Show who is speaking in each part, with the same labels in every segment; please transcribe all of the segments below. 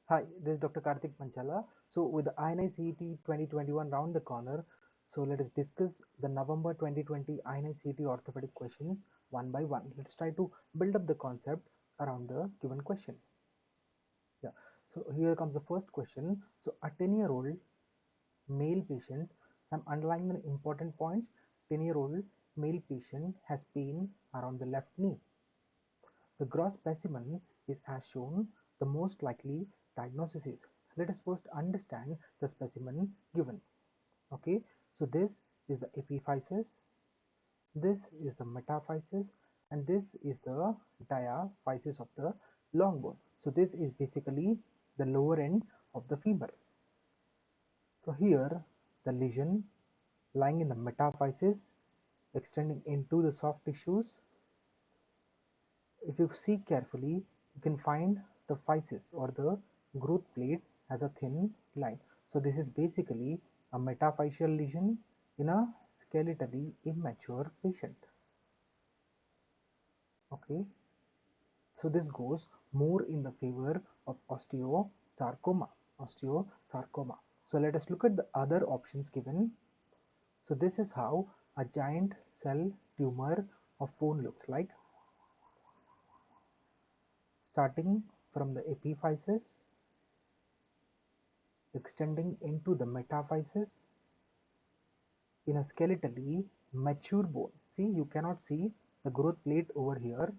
Speaker 1: Hi, this is Dr. Karthik Panchala. So, with the INI-CET 2021 round the corner, so let us discuss the November 2020 INI-CET orthopedic questions one by one. Let's try to build up the concept around the given question. Yeah. So here comes the first question. So a 10-year-old male patient, I'm underlining the important points. 10-year-old male patient has pain around the left knee. The gross specimen is as shown. The most likely diagnosis is. Let us first understand the specimen given. Okay, so this is the epiphysis, this is the metaphysis, and this is the diaphysis of the long bone. So this is basically the lower end of the femur. So here the lesion lying in the metaphysis extending into the soft tissues. If you see carefully, you can find the physis or the growth plate as a thin line. So this is basically a metaphyseal lesion in a skeletally immature patient. Okay, so this goes more in the favor of osteosarcoma. Osteosarcoma. So let us look at the other options given. So this is how a giant cell tumor of bone looks like, starting from the epiphysis, extending into the metaphysis in a skeletally mature bone. See, you cannot see the growth plate over here.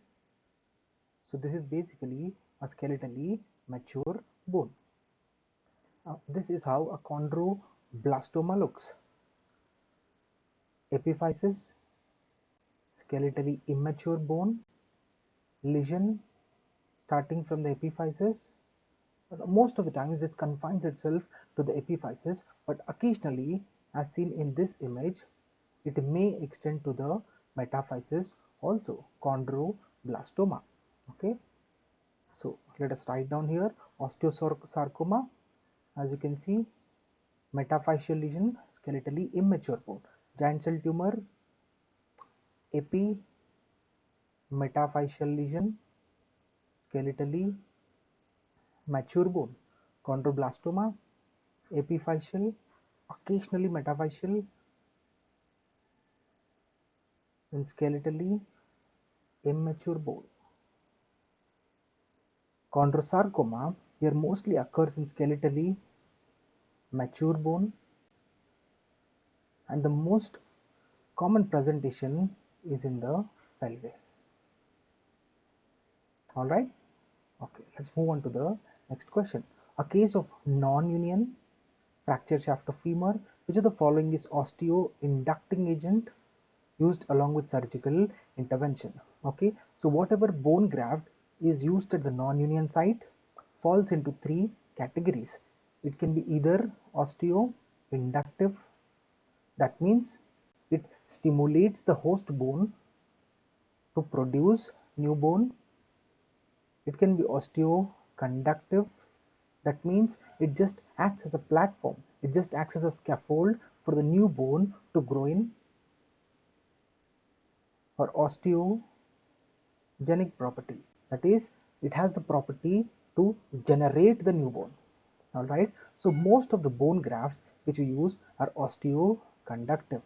Speaker 1: So this is basically a skeletally mature bone. This is how a chondroblastoma looks. Epiphysis, skeletally immature bone, lesion starting from the epiphysis. Most of the time this confines itself to the epiphysis, but occasionally, as seen in this image, it may extend to the metaphysis also, chondroblastoma. Okay, so let us write down here osteosarcoma. As you can see, metaphyseal lesion, skeletally immature bone, giant cell tumor, metaphyseal lesion, skeletally mature bone, chondroblastoma, epiphyseal, occasionally metaphyseal, and skeletally immature bone. Chondrosarcoma here mostly occurs in skeletally mature bone, and the most common presentation is in the pelvis. Alright, okay, let's move on to the next question. A case of non-union fracture shaft of femur, which of the following is osteoinducting agent used along with surgical intervention? Okay, so whatever bone graft is used at the non-union site falls into three categories. It can be either osteoinductive, that means it stimulates the host bone to produce new bone. It can be osteoconductive, that means it just acts as a platform, it just acts as a scaffold for the new bone to grow in. Or osteogenic property, that is, it has the property to generate the new bone. Alright, so most of the bone grafts which we use are osteoconductive.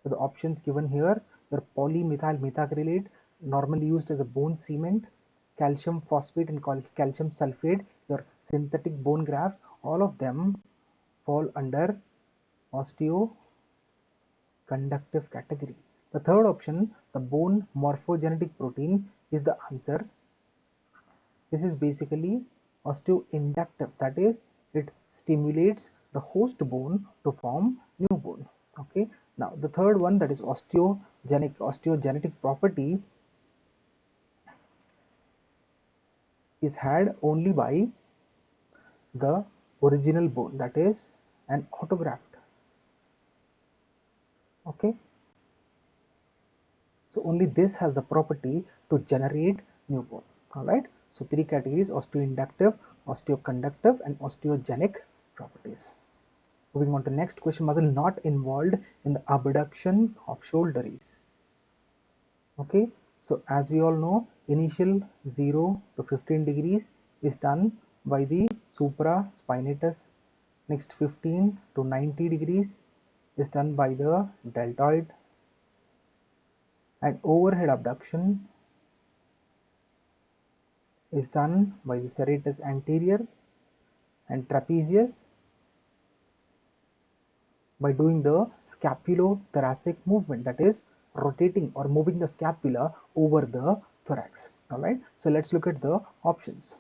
Speaker 1: So the options given here, your polymethyl methacrylate, normally used as a bone cement, calcium phosphate and calcium sulfate, your synthetic bone grafts, all of them fall under osteoconductive category. The third option, the bone morphogenetic protein, is the answer. This is basically osteoinductive, that is, it stimulates the host bone to form new bone. Okay, now the third one, that is osteogenetic property, is had only by the original bone, that is an autograft. Okay, so only this has the property to generate new bone. All right, so three categories: osteoinductive, osteoconductive, and osteogenic properties. Moving on to next question, muscle not involved in the abduction of shoulder is. Okay, so as we all know, initial 0 to 15 degrees is done by the supraspinatus. Next 15 to 90 degrees is done by the deltoid, and overhead abduction is done by the serratus anterior and trapezius by doing the scapulothoracic movement, that is rotating or moving the scapula over the thorax. Alright, so let's look at the options.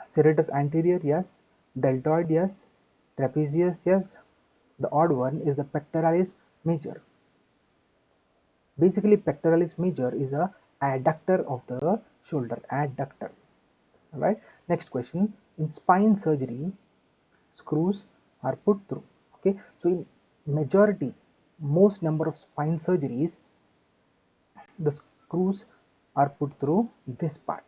Speaker 1: Serratus anterior, yes. Deltoid, yes. Trapezius, yes. The odd one is the pectoralis major. Basically, pectoralis major is a adductor of the shoulder, adductor. Alright, next question. In spine surgery, screws are put through. Okay, so in majority, most number of spine surgeries, the screws are put through this part.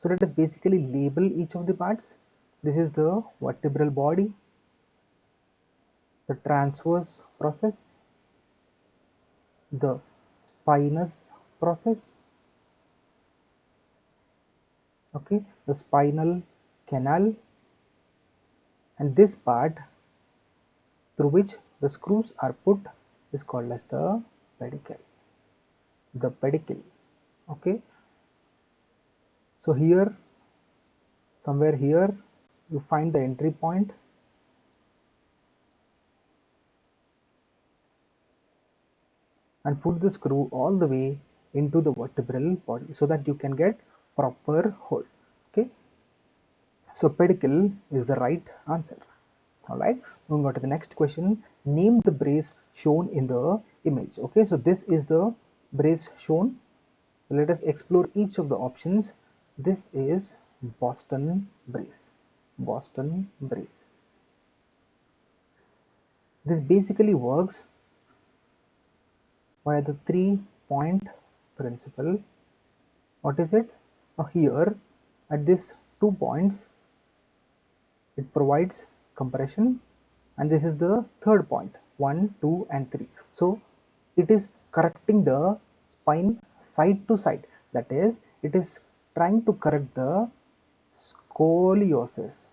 Speaker 1: So let us basically label each of the parts. This is the vertebral body, the transverse process, the spinous process, okay, the spinal canal, and this part through which the screws are put is called as the pedicle. The pedicle. Okay, so here, somewhere here, you find the entry point, and put the screw all the way into the vertebral body so that you can get proper hold. Okay, so pedicle is the right answer. Alright, moving on to the next question. Name the brace shown in the image. Okay, so this is the brace shown. Let us explore each of the options. This is Boston brace. Boston brace. This basically works by the 3-point principle. What is it? Now here at this 2 points, it provides compression, and this is the third point, 1, 2 and 3. So it is correcting the spine side to side, that is it is trying to correct the scoliosis.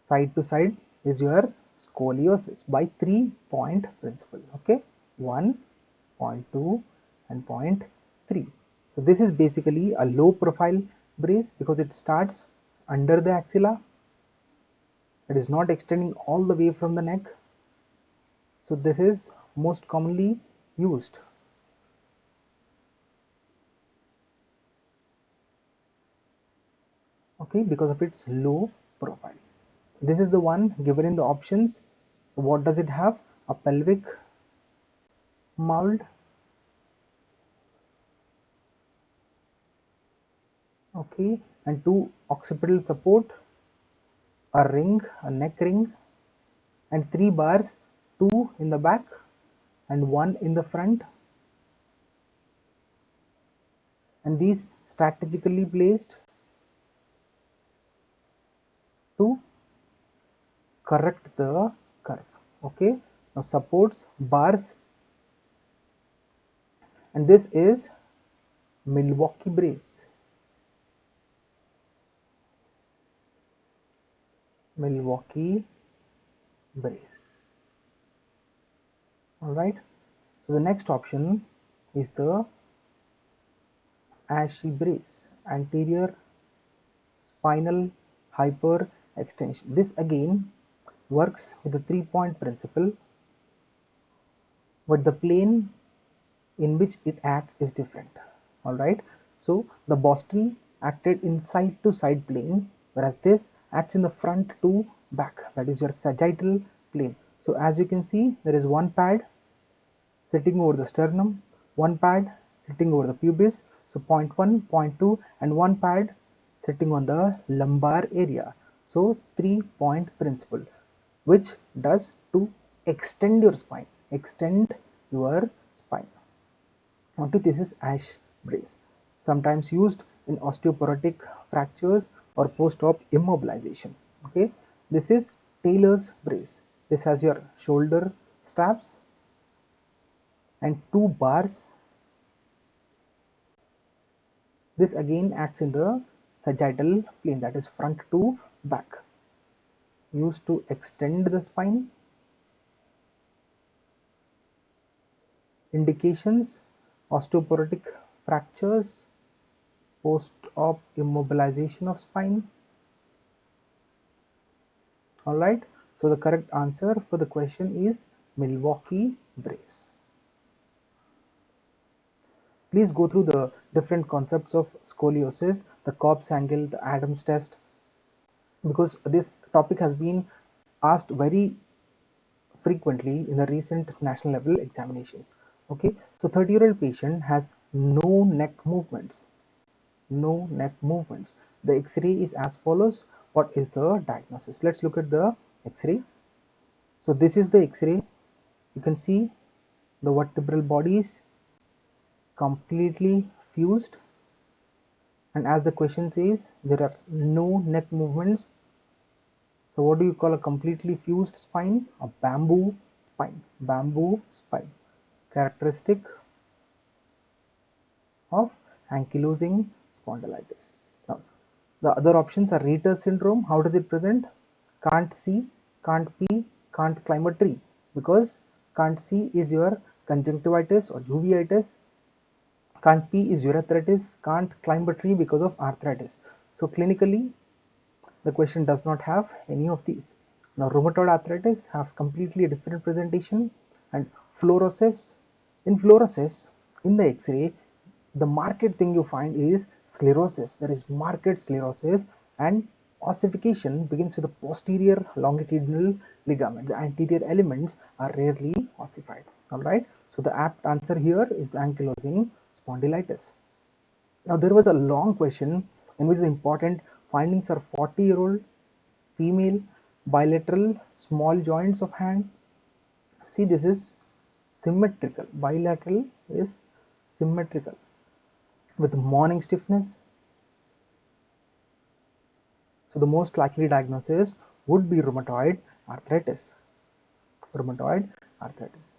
Speaker 1: Side to side is your scoliosis by 3-point principle. Okay, 1, 0.2 and 0.3. So this is basically a low profile brace because it starts under the axilla. It is not extending all the way from the neck. So this is most commonly used. Okay, because of its low profile. This is the one given in the options. What does it have? A pelvic mold. Okay, and 2 occipital support, a ring, a neck ring, and 3 bars, 2 in the back and 1 in the front, and these strategically placed to correct the curve. Okay, now supports, bars, and this is Milwaukee brace. Milwaukee brace. Alright, so the next option is the Ashe brace, anterior spinal hyperextension. This again works with the 3-point principle, but the plane in which it acts is different. Alright, so the Boston acted in side to side plane, whereas this acts in the front to back, that is your sagittal plane. So as you can see, there is one pad sitting over the sternum, one pad sitting over the pubis, so 0.1, 0.2 and one pad sitting on the lumbar area. So 3-point principle, which does to extend your spine, extend your spine. Okay, this is Ashe brace, sometimes used in osteoporotic fractures or post-op immobilization. Okay, this is Taylor's brace. This has your shoulder straps and 2 bars. This again acts in the sagittal plane, that is front to back, used to extend the spine. Indications: osteoporotic fractures, post-op immobilization of spine. Alright, so the correct answer for the question is Milwaukee brace. Please go through the different concepts of scoliosis, the Cobb's angle, the Adams test, because this topic has been asked very frequently in the recent national level examinations. Okay, so 30-year-old patient has no neck movements. No neck movements. The X-ray is as follows. What is the diagnosis? Let's look at the X-ray. So this is the X-ray. You can see the vertebral body is completely fused, and as the question says, there are no neck movements. So what do you call a completely fused spine? A bamboo spine. Bamboo spine. Characteristic of ankylosing spondylitis. Now, the other options are Reiter syndrome. How does it present? Can't see, can't pee, can't climb a tree. Because can't see is your conjunctivitis or uveitis. Can't pee is urethritis. Can't climb a tree because of arthritis. So clinically, the question does not have any of these. Now, rheumatoid arthritis has completely a different presentation, and fluorosis. In fluorosis, in the X-ray, the marked thing you find is sclerosis. There is marked sclerosis, and ossification begins with the posterior longitudinal ligament. The anterior elements are rarely ossified. All right. So the apt answer here is the ankylosing spondylitis. Now there was a long question in which the important findings are 40-year-old female, bilateral small joints of hand. See, this is symmetrical. Bilateral is symmetrical with morning stiffness. So the most likely diagnosis would be rheumatoid arthritis. Rheumatoid arthritis.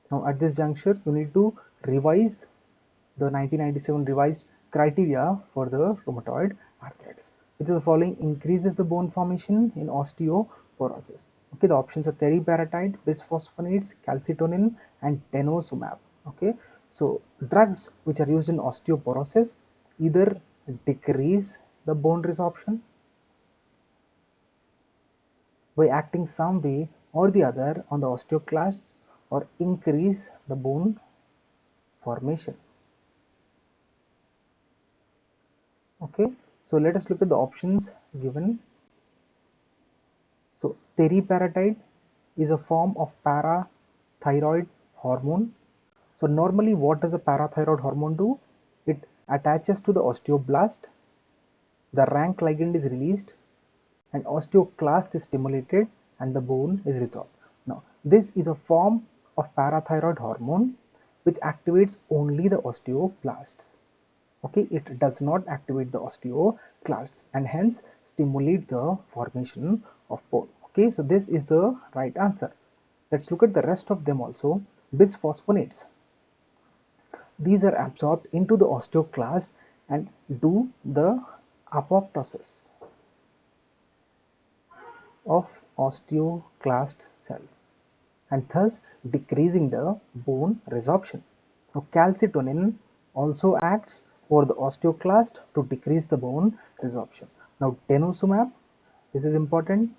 Speaker 1: Now at this juncture, you need to revise the 1997 revised criteria for the rheumatoid arthritis. Which of the following increases the bone formation in osteoporosis? Okay, the options are teriparatide, bisphosphonates, calcitonin, and denosumab. Okay, so drugs which are used in osteoporosis either decrease the bone resorption by acting some way or the other on the osteoclasts, or increase the bone formation. Okay, so let us look at the options given. So teriparatide is a form of parathyroid hormone. So normally what does a parathyroid hormone do? It attaches to the osteoblast, the rank ligand is released, and osteoclast is stimulated, and the bone is resolved. Now this is a form of parathyroid hormone which activates only the osteoblasts. Okay, it does not activate the osteoclasts and hence stimulate the formation of bone. Okay, so this is the right answer. Let's look at the rest of them also. Bisphosphonates. These are absorbed into the osteoclast and do the apoptosis of osteoclast cells, and thus decreasing the bone resorption. Now, calcitonin also acts over the osteoclast to decrease the bone resorption. Now, denosumab, this is important.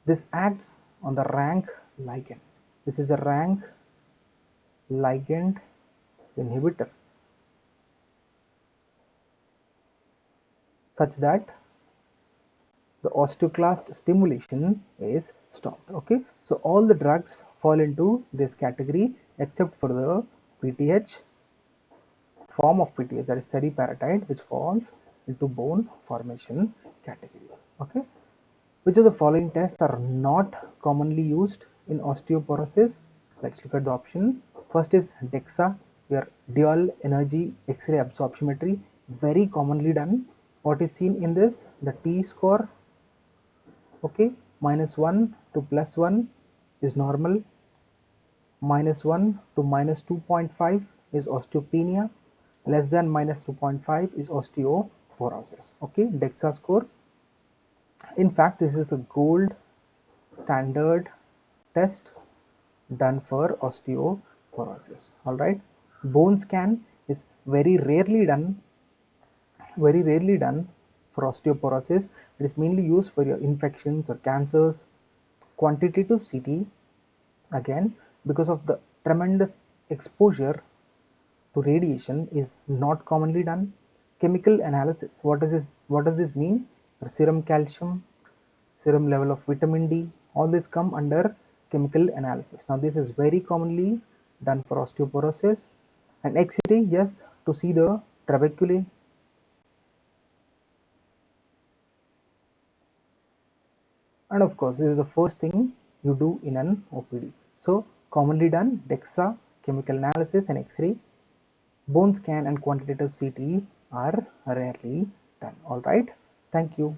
Speaker 1: This acts on the rank ligand. This is a rank ligand inhibitor, such that the osteoclast stimulation is stopped. Okay, so all the drugs fall into this category except for the PTH form of PTH, that is teriparatide, which falls into bone formation category. Okay, which of the following tests are not commonly used in osteoporosis? Let's look at the option. First is DEXA, your dual energy X-ray absorptiometry, very commonly done. What is seen in this? The T score, okay, -1 to +1 is normal, -1 to -2.5 is osteopenia, less than -2.5 is osteoporosis. osteoporosis. Okay, DEXA score. In fact, this is the gold standard test done for osteoporosis. All right, bone scan is very rarely done for osteoporosis. It is mainly used for your infections or cancers. Quantitative CT, again, because of the tremendous exposure to radiation, is not commonly done. Chemical analysis, what does this mean? Serum calcium, serum level of vitamin D, all this come under chemical analysis. Now this is very commonly done for osteoporosis. And X-ray, yes, to see the trabeculae. And of course, this is the first thing you do in an OPD. So commonly done, DEXA, chemical analysis, and X-ray. Bone scan and quantitative CT are rarely done. All right. Thank you.